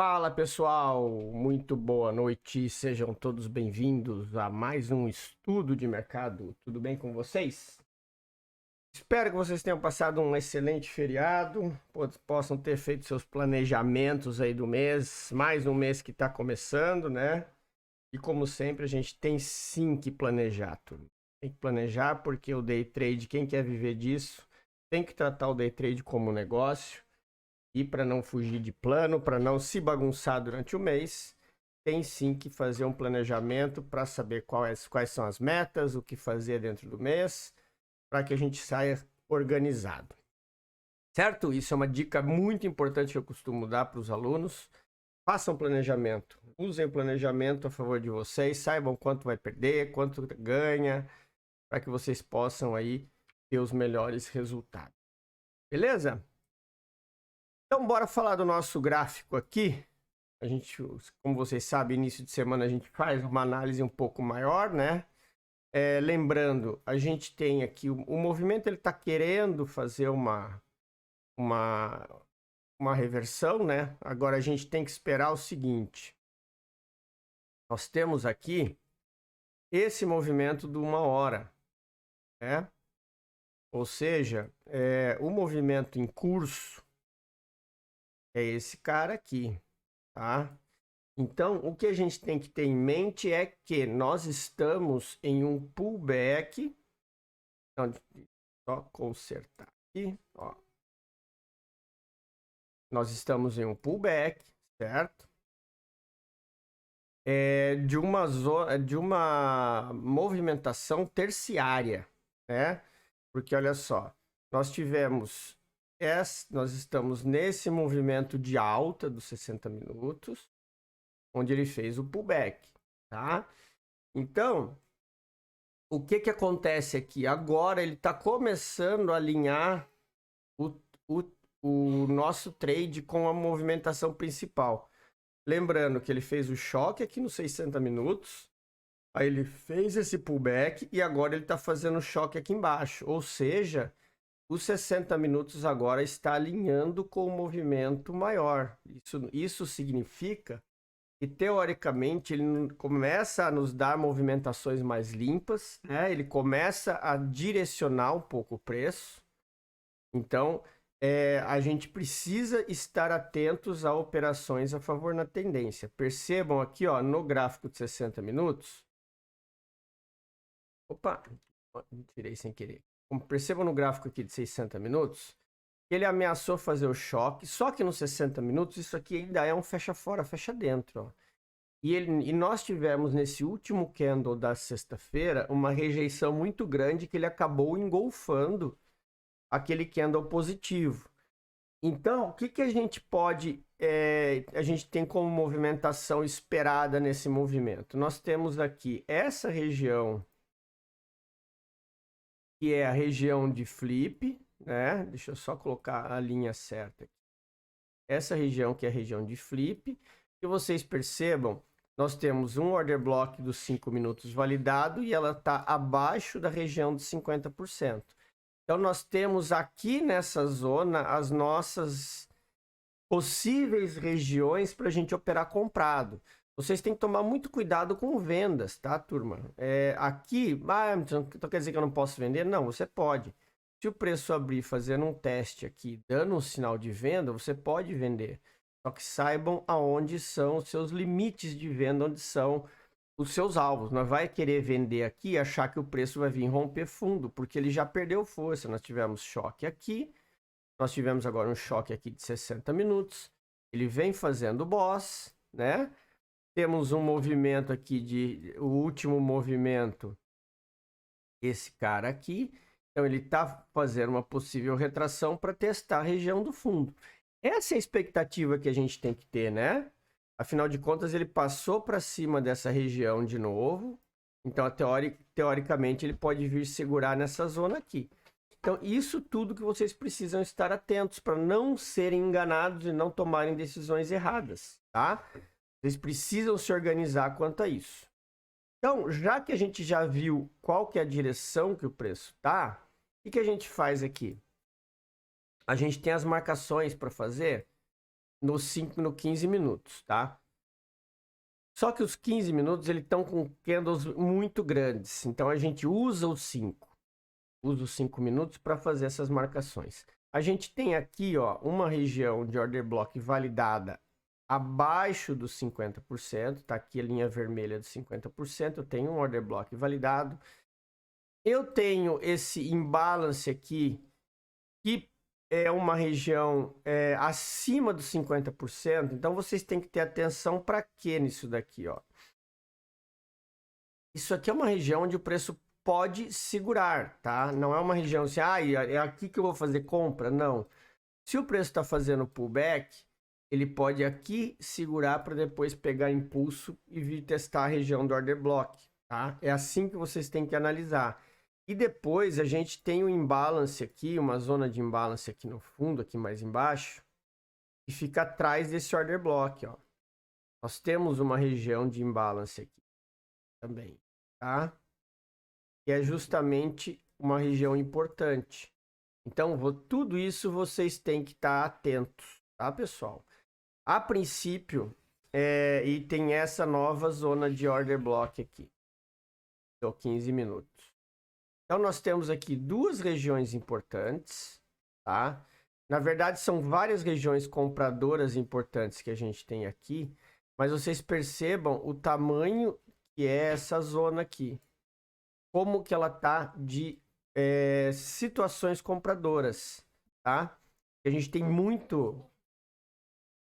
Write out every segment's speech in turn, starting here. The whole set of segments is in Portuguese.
Fala pessoal, muito boa noite, sejam todos bem-vindos a mais um estudo de mercado. Tudo bem com vocês? Espero que vocês tenham passado um excelente feriado, possam ter feito seus planejamentos aí do mês, mais um mês que está começando, né? E como sempre, a gente tem sim que planejar, turma. Tem que planejar porque o day trade, quem quer viver disso, tem que tratar o day trade como um negócio. E para não fugir de plano, para não se bagunçar durante o mês, tem sim que fazer um planejamento para saber quais são as metas, o que fazer dentro do mês, para que a gente saia organizado. Certo? Isso é uma dica muito importante que eu costumo dar para os alunos. Façam planejamento. Usem o planejamento a favor de vocês. Saibam quanto vai perder, quanto ganha, para que vocês possam aí ter os melhores resultados. Beleza? Então, bora falar do nosso gráfico aqui. A gente, como vocês sabem, início de semana a gente faz uma análise um pouco maior, né? Lembrando, a gente tem aqui o movimento, ele está querendo fazer uma reversão, né? Agora a gente tem que esperar o seguinte. Nós temos aqui esse movimento de 1 hora, né? Ou seja, o movimento em curso é esse cara aqui, tá? Então, o que a gente tem que ter em mente é que nós estamos em um pullback. Então, só consertar aqui, ó. Nós estamos em um pullback, certo? De uma movimentação terciária, né? Porque olha só, nós estamos nesse movimento de alta dos 60 minutos, onde ele fez o pullback, tá? Então, o que acontece aqui? Agora ele está começando a alinhar o nosso trade com a movimentação principal. Lembrando que ele fez o choque aqui nos 60 minutos, aí ele fez esse pullback e agora ele está fazendo o choque aqui embaixo. Ou seja, os 60 minutos agora está alinhando com o movimento maior. Isso significa que, teoricamente, ele começa a nos dar movimentações mais limpas, né? Ele começa a direcionar um pouco o preço. Então, a gente precisa estar atentos a operações a favor na tendência. Percebam aqui, ó, no gráfico de 60 minutos. Opa, tirei sem querer. Percebam no gráfico aqui de 60 minutos, que ele ameaçou fazer o choque, só que nos 60 minutos isso aqui ainda é um fecha fora, fecha dentro, ó. E nós tivemos nesse último candle da sexta-feira uma rejeição muito grande que ele acabou engolfando aquele candle positivo. Então, o que a gente pode, a gente tem como movimentação esperada nesse movimento? Nós temos aqui essa região, que é a região de flip, né? Deixa eu só colocar a linha certa aqui. Essa região que é a região de flip, que vocês percebam, nós temos um order block dos 5 minutos validado e ela está abaixo da região de 50%. Então, nós temos aqui nessa zona as nossas possíveis regiões para a gente operar comprado. Vocês têm que tomar muito cuidado com vendas, tá, turma? Aqui, então quer dizer que eu não posso vender? Não, você pode. Se o preço abrir fazendo um teste aqui, dando um sinal de venda, você pode vender. Só que saibam aonde são os seus limites de venda, onde são os seus alvos. Não vai querer vender aqui e achar que o preço vai vir romper fundo, porque ele já perdeu força. Nós tivemos choque aqui, nós tivemos agora um choque aqui de 60 minutos. Ele vem fazendo boss, né? Temos um movimento aqui, o último movimento, esse cara aqui. Então ele está fazendo uma possível retração para testar a região do fundo. Essa é a expectativa que a gente tem que ter, né? Afinal de contas, ele passou para cima dessa região de novo. Então, teoricamente, ele pode vir segurar nessa zona aqui. Então, isso tudo que vocês precisam estar atentos para não serem enganados e não tomarem decisões erradas, tá? Vocês precisam se organizar quanto a isso. Então, já que a gente já viu qual que é a direção que o preço tá, o que a gente faz aqui? A gente tem as marcações para fazer. no 15 minutos, tá? Só que os 15 minutos, eles estão com candles muito grandes. Então, a gente usa os 5. Usa os 5 minutos para fazer essas marcações. A gente tem aqui, ó, uma região de order block validada abaixo dos 50%. Tá aqui a linha vermelha dos 50%. Eu tenho um order block validado. Eu tenho esse imbalance aqui, que é uma região acima dos 50%. Então, vocês têm que ter atenção para quê nisso daqui, ó. Isso aqui é uma região onde o preço pode segurar, tá? Não é uma região assim, é aqui que eu vou fazer compra. Não. Se o preço está fazendo pullback, ele pode aqui segurar para depois pegar impulso e vir testar a região do order block, tá? É assim que vocês têm que analisar. E depois a gente tem um imbalance aqui, uma zona de imbalance aqui no fundo, aqui mais embaixo, que fica atrás desse order block, ó. Nós temos uma região de imbalance aqui também, tá? Que é justamente uma região importante. Então, tudo isso vocês têm que estar atentos, tá, pessoal? A princípio, e tem essa nova zona de order block aqui, deu 15 minutos. Então, nós temos aqui duas regiões importantes, tá? Na verdade, são várias regiões compradoras importantes que a gente tem aqui, mas vocês percebam o tamanho que é essa zona aqui. Como que ela tá de situações compradoras, tá? A gente tem muito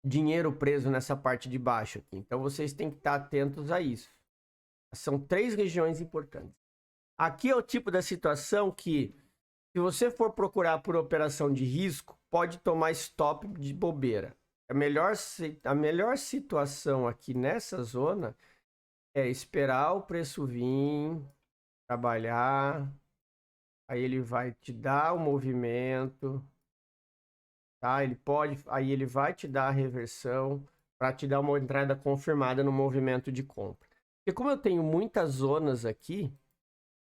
dinheiro preso nessa parte de baixo aqui. Então, vocês têm que estar atentos a isso. São 3 regiões importantes. Aqui é o tipo da situação que, se você for procurar por operação de risco, pode tomar stop de bobeira. A melhor situação aqui nessa zona é esperar o preço vir, trabalhar, aí ele vai te dar o movimento, tá? Aí ele vai te dar a reversão para te dar uma entrada confirmada no movimento de compra. Porque como eu tenho muitas zonas aqui,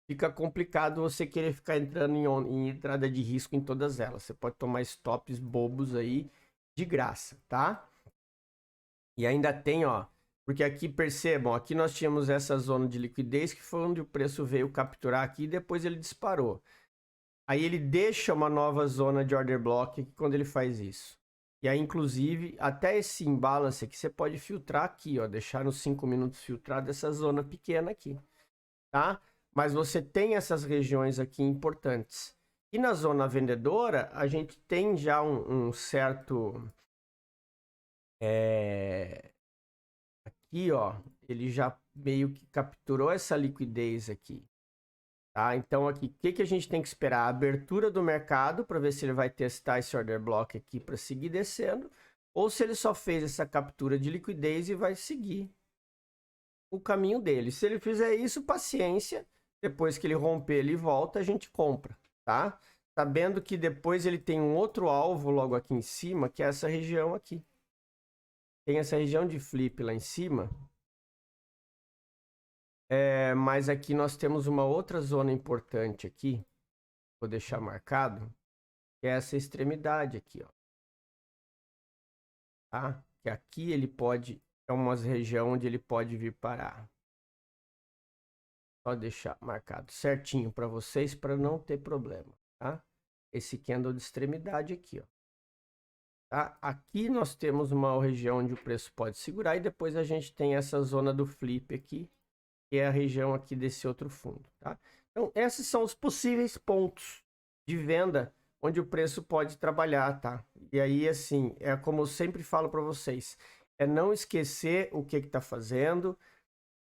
fica complicado você querer ficar entrando em entrada de risco em todas elas. Você pode tomar stops bobos aí de graça, tá? E ainda tem, ó, porque aqui percebam, aqui nós tínhamos essa zona de liquidez que foi onde o preço veio capturar aqui e depois ele disparou. Aí ele deixa uma nova zona de order block quando ele faz isso. E aí, inclusive, até esse imbalance aqui você pode filtrar aqui, ó, deixar nos 5 minutos filtrado essa zona pequena aqui, tá? Mas você tem essas regiões aqui importantes. E na zona vendedora, a gente tem já um certo... Aqui, ó, ele já meio que capturou essa liquidez aqui. Tá? Então, aqui, o que a gente tem que esperar? A abertura do mercado para ver se ele vai testar esse order block aqui para seguir descendo, ou se ele só fez essa captura de liquidez e vai seguir o caminho dele. Se ele fizer isso, paciência. Depois que ele romper, ele volta, a gente compra, tá? Sabendo que depois ele tem um outro alvo logo aqui em cima, que é essa região aqui. Tem essa região de flip lá em cima. Mas aqui nós temos uma outra zona importante aqui. Vou deixar marcado. Que é essa extremidade aqui, ó. Tá? Que aqui ele pode... É uma região onde ele pode vir parar. Só deixar marcado certinho para vocês, para não ter problema, tá? Esse candle de extremidade aqui, ó. Tá? Aqui nós temos uma região onde o preço pode segurar e depois a gente tem essa zona do flip aqui, que é a região aqui desse outro fundo, tá? Então, esses são os possíveis pontos de venda onde o preço pode trabalhar, tá? E aí, assim, é como eu sempre falo para vocês, é não esquecer o que está fazendo,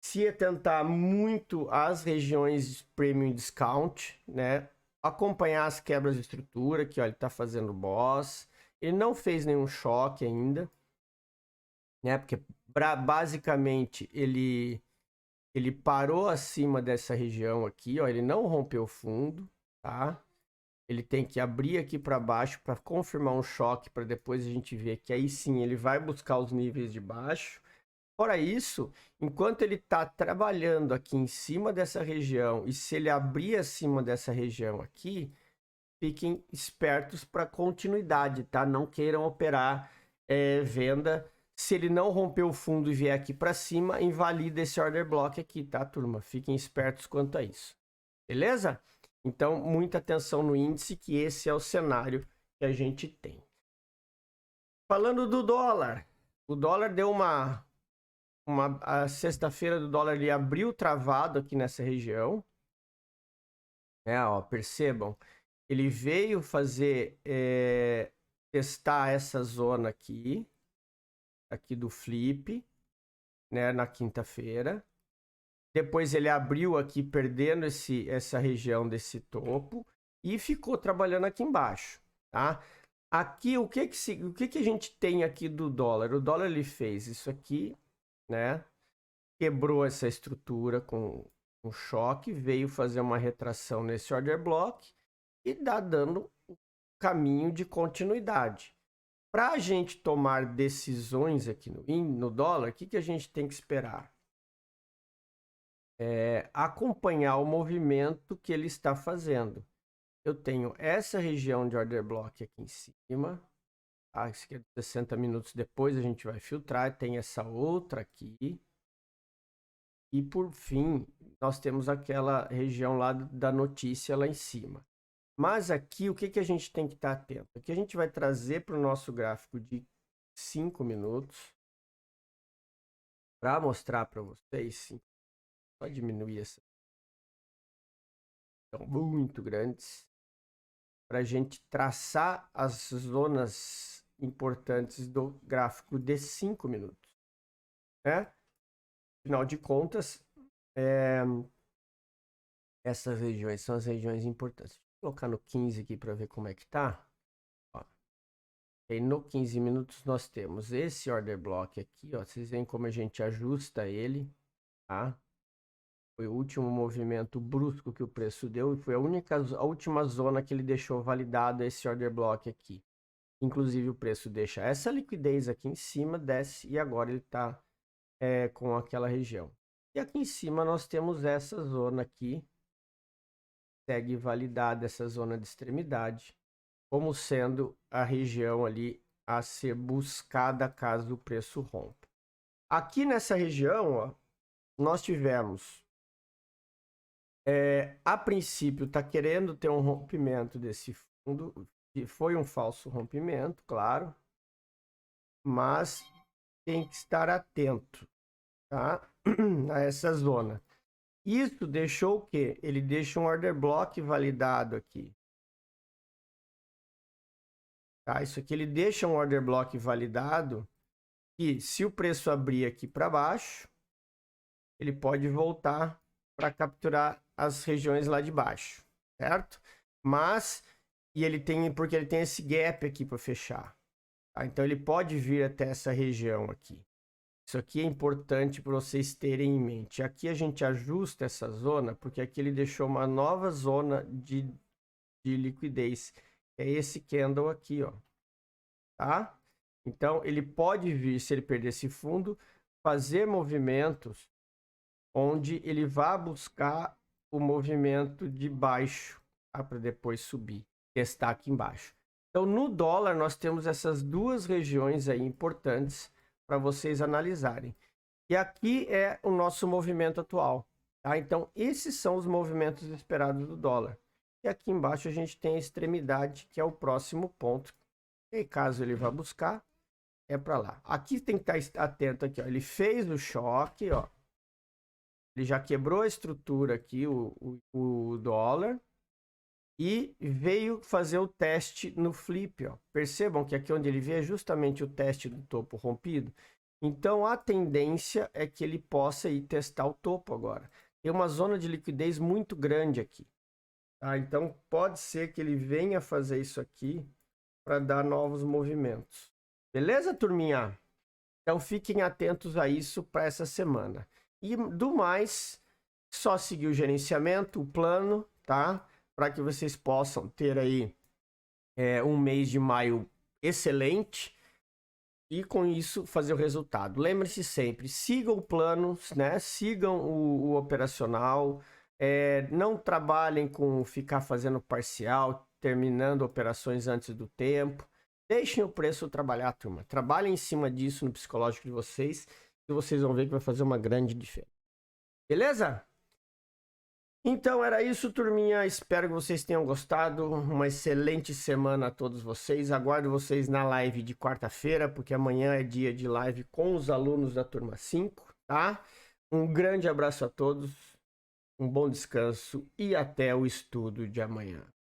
se atentar muito às regiões de premium discount, né? Acompanhar as quebras de estrutura, que ó, ele está fazendo boss. Ele não fez nenhum choque ainda, né? Porque basicamente ele parou acima dessa região aqui, ó. Ele não rompeu fundo, tá? Ele tem que abrir aqui para baixo para confirmar um choque, para depois a gente ver que aí sim ele vai buscar os níveis de baixo. Fora isso, enquanto ele está trabalhando aqui em cima dessa região, e se ele abrir acima dessa região aqui, fiquem espertos para continuidade, tá? Não queiram operar venda. Se ele não romper o fundo e vier aqui para cima, invalida esse order block aqui, tá, turma? Fiquem espertos quanto a isso. Beleza? Então, muita atenção no índice, que esse é o cenário que a gente tem. Falando do dólar, o dólar deu a sexta-feira do dólar ele abriu travado aqui nessa região. Ó, percebam, ele veio fazer testar essa zona aqui do flip, né, na quinta-feira. Depois ele abriu aqui perdendo essa região desse topo e ficou trabalhando aqui embaixo, tá? Aqui o que a gente tem aqui do dólar? O dólar ele fez isso aqui, né? Quebrou essa estrutura com um choque, veio fazer uma retração nesse order block e dando um caminho de continuidade. Para a gente tomar decisões aqui no dólar, o que a gente tem que esperar? Acompanhar o movimento que ele está fazendo. Eu tenho essa região de order block aqui em cima. Tá? Isso aqui é 60 minutos depois, a gente vai filtrar. Tem essa outra aqui. E por fim, nós temos aquela região lá da notícia lá em cima. Mas aqui, o que a gente tem que estar atento? Aqui a gente vai trazer para o nosso gráfico de 5 minutos. Para mostrar para vocês. Só diminuir essa. São muito grandes. Para a gente traçar as zonas importantes do gráfico de 5 minutos. Né? Afinal de contas, essas regiões são as regiões importantes. Vou colocar no 15 aqui para ver como é que tá. Ó. E no 15 minutos nós temos esse order block aqui. Ó. Vocês veem como a gente ajusta ele. Tá? Foi o último movimento brusco que o preço deu e foi a última zona que ele deixou validado esse order block aqui. Inclusive o preço deixa essa liquidez aqui em cima, desce e agora ele está com aquela região. E aqui em cima nós temos essa zona aqui, segue validada essa zona de extremidade, como sendo a região ali a ser buscada caso o preço rompa. Aqui nessa região, ó, nós tivemos, a princípio está querendo ter um rompimento desse fundo, que foi um falso rompimento, claro, mas tem que estar atento, tá? A essa zona. Isso deixou o quê? Ele deixa um order block validado aqui. Tá? Isso aqui ele deixa um order block validado e se o preço abrir aqui para baixo, ele pode voltar para capturar as regiões lá de baixo, certo? Mas, porque ele tem esse gap aqui para fechar. Tá? Então ele pode vir até essa região aqui. Isso aqui é importante para vocês terem em mente. Aqui a gente ajusta essa zona, porque aqui ele deixou uma nova zona de liquidez. É esse candle aqui, ó. Tá? Então, ele pode vir, se ele perder esse fundo, fazer movimentos onde ele vai buscar o movimento de baixo, tá? Para depois subir, testar aqui embaixo. Então, no dólar, nós temos essas duas regiões aí importantes para vocês analisarem. E aqui é o nosso movimento atual. Tá? Então, esses são os movimentos esperados do dólar. E aqui embaixo a gente tem a extremidade, que é o próximo ponto. E caso ele vá buscar, é para lá. Aqui tem que estar atento aqui, ó. Ele fez o choque, ó. Ele já quebrou a estrutura aqui, o dólar. E veio fazer o teste no flip, ó. Percebam que aqui onde ele vê é justamente o teste do topo rompido. Então a tendência é que ele possa ir testar o topo agora. Tem uma zona de liquidez muito grande aqui. Tá? Então pode ser que ele venha fazer isso aqui para dar novos movimentos. Beleza, turminha? Então fiquem atentos a isso para essa semana. E do mais, só seguir o gerenciamento, o plano, tá? Para que vocês possam ter aí um mês de maio excelente e com isso fazer o resultado. Lembre-se sempre, sigam o plano, né? Sigam o operacional, não trabalhem com ficar fazendo parcial, terminando operações antes do tempo. Deixem o preço trabalhar, turma. Trabalhem em cima disso no psicológico de vocês, e vocês vão ver que vai fazer uma grande diferença. Beleza? Então era isso, turminha. Espero que vocês tenham gostado. Uma excelente semana a todos vocês. Aguardo vocês na live de quarta-feira, porque amanhã é dia de live com os alunos da turma 5, tá? Um grande abraço a todos, um bom descanso e até o estudo de amanhã.